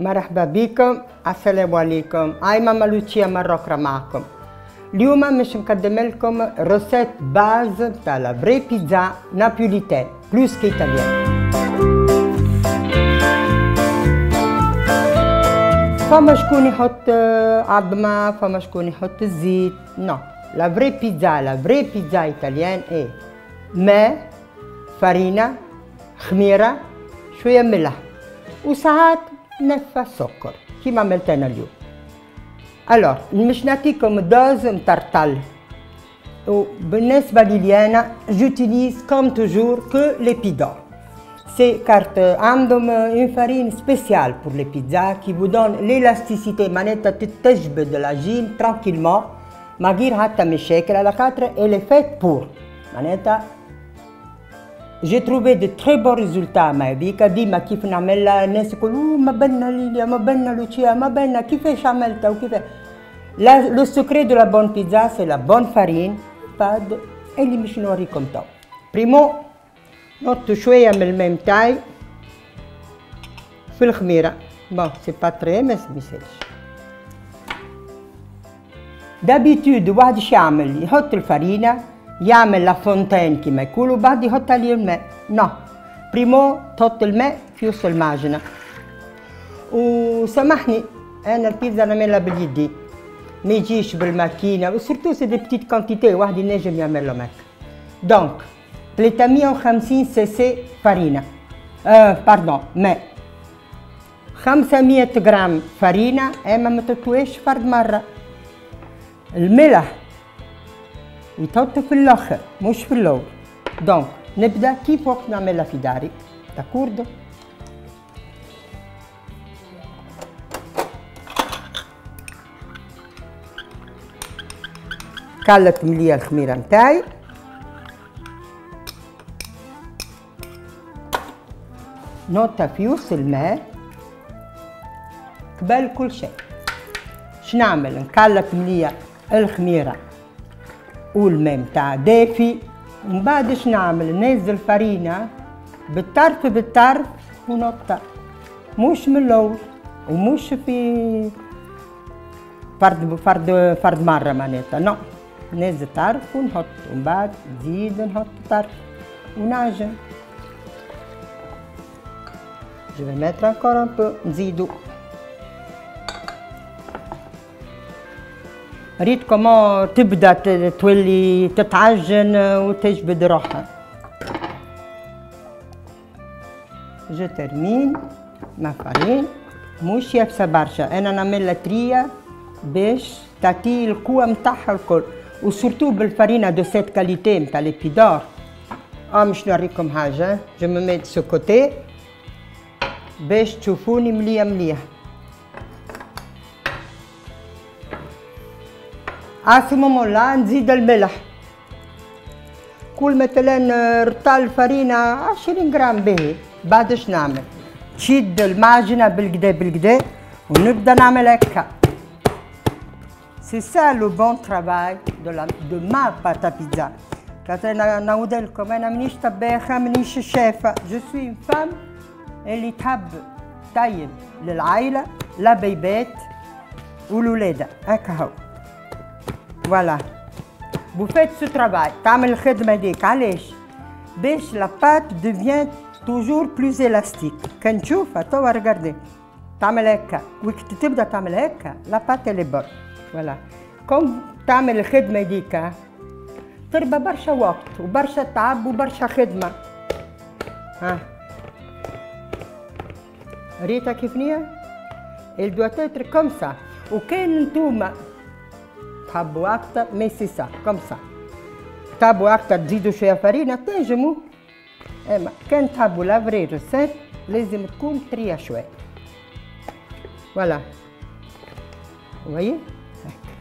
مرحبا بكم، السلام عليكم. هاي ماما لوتشيا مروك معكم. اليوم مش نقدم لكم روسيت باز تاع لا فري بيتزا نابوليتان بلوس كايطاليان. فما شكون يحط عظمة، فما شكون يحط الزيت. نو، لا فري بيتزا ايطاليان ايه ماء، فرينة، خميرة، شوية ملح وساعات نفة سكر كيما عملت انا اليوم. الوغ مش نعطيكم دوز مطرطل، وبالنسبة لي انا جوتيليز كوم توجور كو لي بيدون. سي كارت عندهم اون فارين سبيسيال بور لي بيتزا كي فو دون ليلاستيسيتي، معناتها تتجبد العجين ترانكيلمون ما غير حتى مشاكل على خاطر الي فيت بور. معناتها جي تروفي دي تري بون ريزولتا مع هذيك. ديما كيف نعملها الناس يقولوا ما بالنا ليليا، ما بالنا لوتشيا، ما بالنا كيفاش عملتها وكيفاش. لو سكري دو لا بون بيتزا سي لا بون فارين باد اللي باش نوريكم تو. بريمو نحط شويه من الماء نتاعي في الخميره. بون سي با تري ما يسالش. دابيتود واحد اش يعمل؟ يحط الفرينه، يعمل لا فونتين كيما يقولوا، بعد يحط عليه الماء. نو، بريمو تحط الماء في وسط المعجنه. وسامحني انا البيتزا نعملها باليدي، ما يجيش بالماكينه، وسورتو سي دي بتيت كونتيتي واحد ينجم يعملهم هكا. دونك 350 سي سي فرينه، باردون ماء، 500 غرام فرينه، اما ما تطويش فرد مره. الملح يتحط في الاخر مش في الاول. دونك نبدا كيف وقت نعملها في داري، داكوردو. كلت مليا الخميره نتاعي، نحطها في وسط الماء. قبل كل شيء شنعمل؟ نكلت مليا الخميره والماء نتاع دافي، ومن بعد شنعمل؟ ننزل الفرينه بالطرف ونقطع، مش من الاول ومش في فرد مره معناتها. نو، ننزل طرف ونحط، ومن بعد نزيد نحط طرف ونعجن. جو في ميتر انكور ان بو، نزيدو. ريت كومون تبدا تولي تتعجن وتجبد روحها. جو ترمين ما فارين مش يابسه برشا، انا نعملها تريه باش تعطي القوه متاعها الكل، وسورتو بالفارينه دو سيت كاليتي نتاع لي بيدور. مش نوريكم حاجه، جو مي ميت سو كوتي باش تشوفوني مليح. سي مومون لا نزيد الملح. كل مثلا رطال فرينه 20 غرام باهي. بعد اش نعمل؟ تشد المعجنه بالكدا ونبدا نعمل هكا. سي سا لو بون ترافاي دو ما باتا بيتزا. خاطر نعاود لكم انا مانيش طباخه، مانيش شيفه، جو سوي فام اللي تحب طيب للعائله، لا بيبات والولاده. هكا هو فوالا. vous faites ce travail. تعمل الخدمة ديك علاش؟ باش لا بات devient toujours plus élastique. كان تشوفها توا ريغاردي تعمل هكا، وقت تبدا تعمل هكا لا بات اللي بر فوالا. كوم تعمل الخدمة ديك تربى برشا وقت وبرشا تعب وبرشا خدمة. ها ريتا كيف نية؟ il doit être comme ça. وكان نتوما تحبوا أكتر مي سي سا كوم سا، تحبوا أكتر تزيدوا شوية فرينة تنجموا، أما كان تحبوا لا فري روسيت لازم تكون طرية شوية. فوالا وي هكا.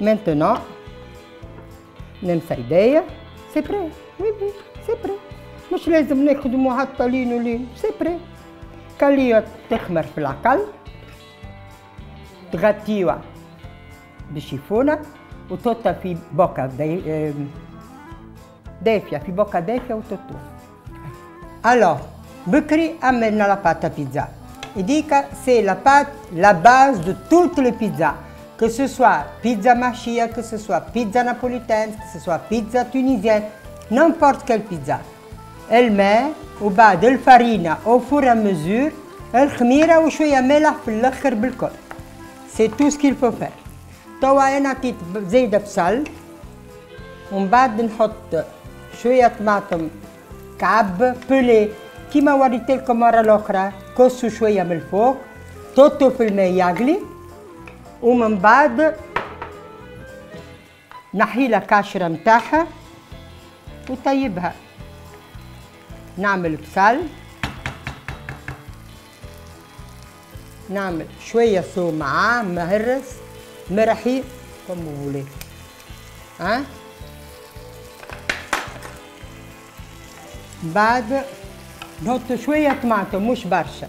مانتونو نمسح يديا، سي بري. وي سي بري، مش لازم نخدموا حتى لين ولين، سي بري. كالية تخمر في العقل، تغطيوها بشيفونة وتحطها في بوكا دافية، في بوكا دافية وتحطوها. الوغ بكري عملنا لا بات بيتزا. هذيك سي لا بات لا باز دو توت لي بيتزا، que ce soit pizza محشية، que ce soit pizza napolitaine، que ce soit pizza tunisienne، n'importe quelle pizza. الماء وبعد الفرينة au fur et à mesure، الخميرة وشوية ملح في الآخر بالكل. سي تو سكيل فو فير. توا أنا عطيت زايدة بصل، ومن بعد نحط شوية طماطم كعب بولي كيما وريتلكم المرة الأخرى، كسوا شوية من الفوق، توتو في الماء يغلي، ومن بعد نحيلها كاشرة متاعها وطيبها. نعمل بصل، نعمل شوية ثوم معاه مهرس مرحي كوم فولي، بعد نحط شوية طماطم مش برشا،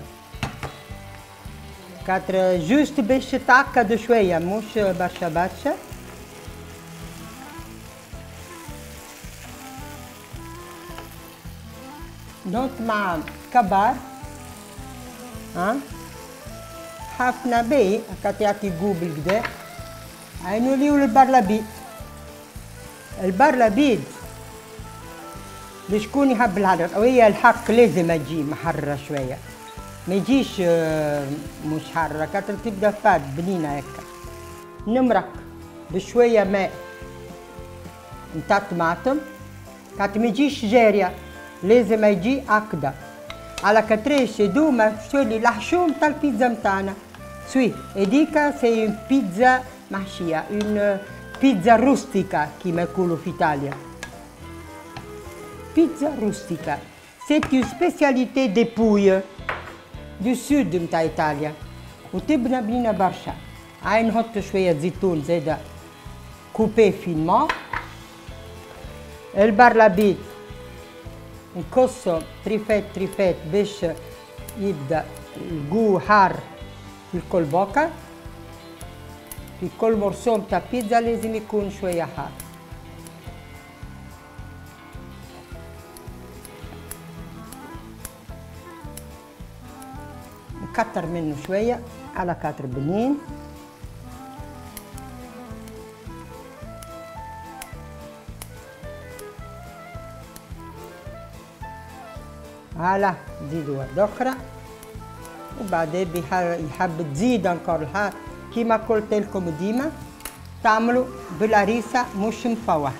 كاتر جوست باش تعقد شوية مش برشا. نحط مع كبار حفنة باهي هكا يعطي جو بالكدا. عينو لي البرلبيد. البرلبيد لشكون يحب الحرة، وهي الحق لازم تجي محررة شوية، ما يجيش مش حرة، كتر تبدا فات بنينة هكا. نمرق بشوية ماء نتاع طماطم، كتر ما يجيش جارية، لازم يجي هكدا على كتريش يدوما تولي الحشوم تاع البيتزا متاعنا. سوي هذيك سي اون بيتزا محشية، اون بيتزا روستيكا كيما يقولوا في إيطاليا. Pizza rustica, c'est une spécialité des Pouilles du sud متاع إيطاليا، وتبنى بنينة برشا. هاي نحط شوية زيتون زايدة كوبي فينمون. البرلبيد نقصه تريفات باش يبدا الجو حار في الكل بوكا. في كل مرسوم متاع بيتزا لازم يكون شوية حار. نكتر منه شوية على كتر بنين. هلا نزيدو واحدة أخرى، وبعدين يحب تزيد انكور الحار كيما قلت لكم ديما تعملوا بالهريسة مش مفوح.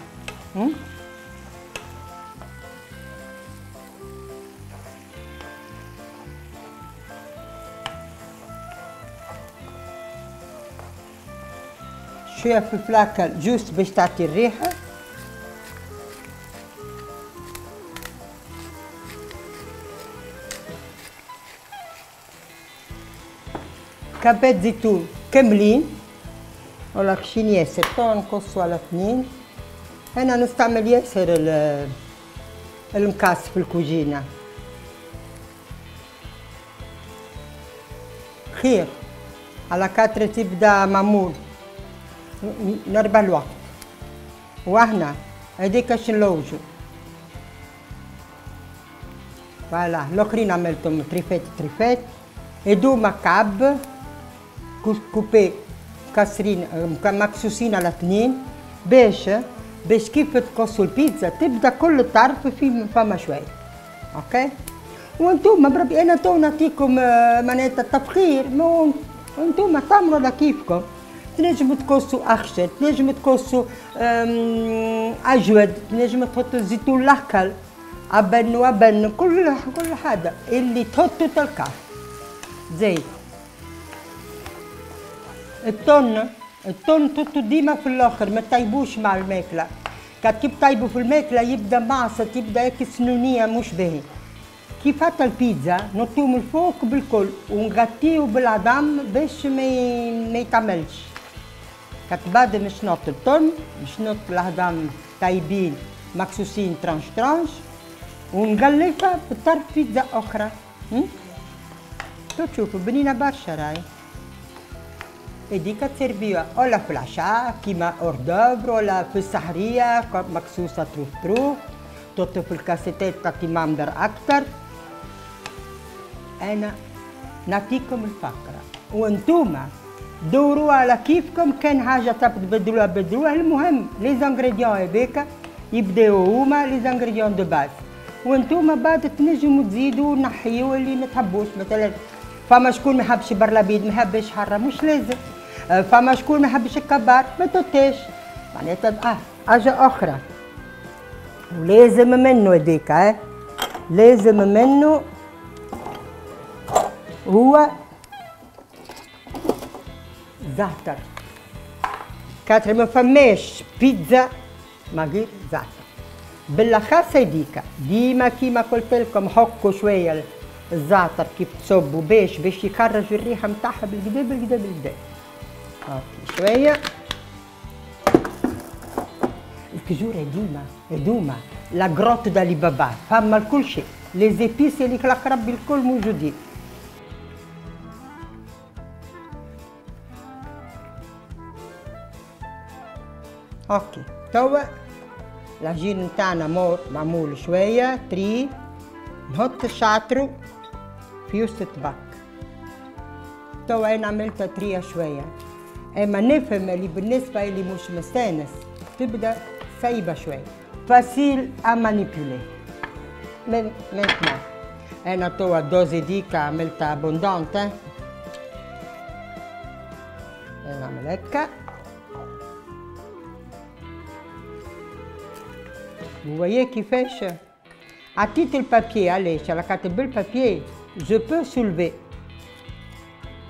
شوية فلفل أكل جوست باش تعطي الريحة. كبات زيتون كاملين ولا خشين ياسر، تو نقصو على 2. أنا نستعمل ياسر المكاس في الكوجينة خير، على كتر تبدا معمول نربح الوقت. وهنا هذيك اش نلوجو فوالا. الاخرين عملتهم تريفات هذوما كعب كوبي كاسرين مكسوسين على 2 باش كيف تقصوا البيتزا تبدا كل الطرف في فما شويه. اوكي، وانتم بربي انا تو نعطيكم معناتها التفخير، وانتم تعملوا على كيفكم. تنجموا تقصوا اخشن، تنجموا تقصوا اجود، تنجموا تحطوا الزيتون الاحكر ابن كل حاجه اللي تحطوا تلقاه. زيت التون تحطوا ديما في الاخر، ما تطيبوش مع الماكله. كي تطيبوا في الماكله يبدا معصت، يبدا هيك سنونيه مش باهي. كيف حتى البيتزا نحطوه من الفوق بالكل ونغطيه بالعظم باش ما يتعملش. بعد مش نحط التون، مش نحط العظم طيبين مكسوسين ترانش ونغلفها بطرف بيتزا اخرى. تشوفوا بنينه برشا راهي. هذيك تسيرفيوها ولا في العشاء كيما اوردوفر، ولا في السحريه مكسوسه تروف تحطوا في الكاسيتات تعطي مامدر اكثر. أنا نعطيكم الفقرة وانتوما دوروا على كيفكم، كان حاجة تبدلوها بدلوها، المهم لي زانغريديون هذاك يبداو هما لي زانغريديون دو باز، وانتوما بعد تنجموا تزيدوا نحيوا اللي ما تحبوش. مثلا فما شكون ما يحبش برلابيد، ما يحبش حرة، مش لازم. فما شكون ما يحبش الكبار، ما توتاش معناتها. حاجة أخرى ولازم منه هذاك، لازم منه هو زعتر. خاطر ما فماش بيتزا ما غير زعتر، بالاخص هذيك. ديما كيما قلت لكم حكوا شويه الزعتر كيف تصبوا باش يخرج الريحه نتاعها بالكدا بالكدا بالكدا. اوكي شويه. الكجوره هذوما لا غروت دالي بابا، فما الكل شيء، لي زيبيس اللي خلق ربي الكل موجودين. اوكي توا العجين نتاعنا معمول شويه تري، نحط الشعترو في وسط الطبق. توا انا عملتها تريه شويه، اما نفهم اللي بالنسبه اللي مش مستانس تبدا سايبه شويه، فاسيل ا مانيبيولي. maintenant انا توا الدوزي ديك عملتها ابوندونت، نعمل هكا. وياي كيفاش عطيت البابيي، علاش على خاطر بالبابيي جو بو سولفي.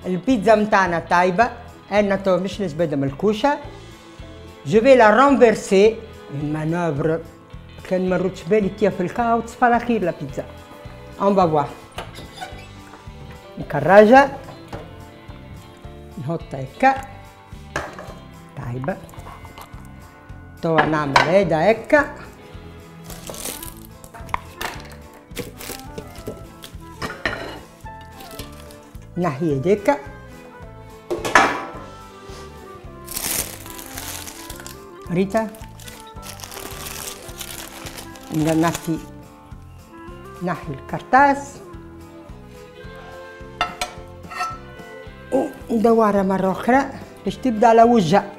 البيتزا متاعنا طايبه، انا تو مش نجبدها من الكوشه، جو في لا رونفيرسي. المانوفر كان مروتش بالي تيا في الكا وتصفى على خير لا بيتزا. اون فا نكرجها نحط هكا طايبه. توا نعمل هيدا هكا، نحي هذاك، ريتا نحي الكرطاس وندورها مرة أخرى باش تبدا على وجهها.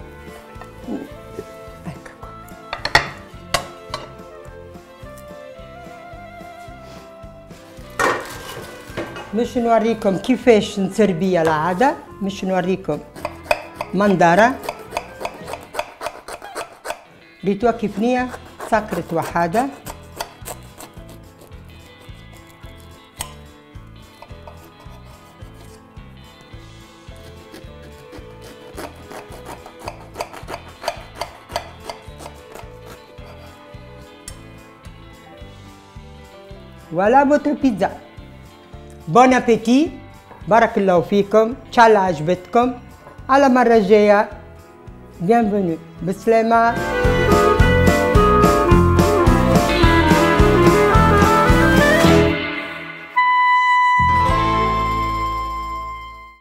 مش نوريكم كيفاش نسربيها العادة، مش نوريكم منظرة. ريتوا كيف نية سكرت وحدة. ولا بوتر بيتزا. بون ابيتي، بارك الله فيكم، ان شاء الله عجبتكم. على مرة جاية، بيانفونو، بالسلامة.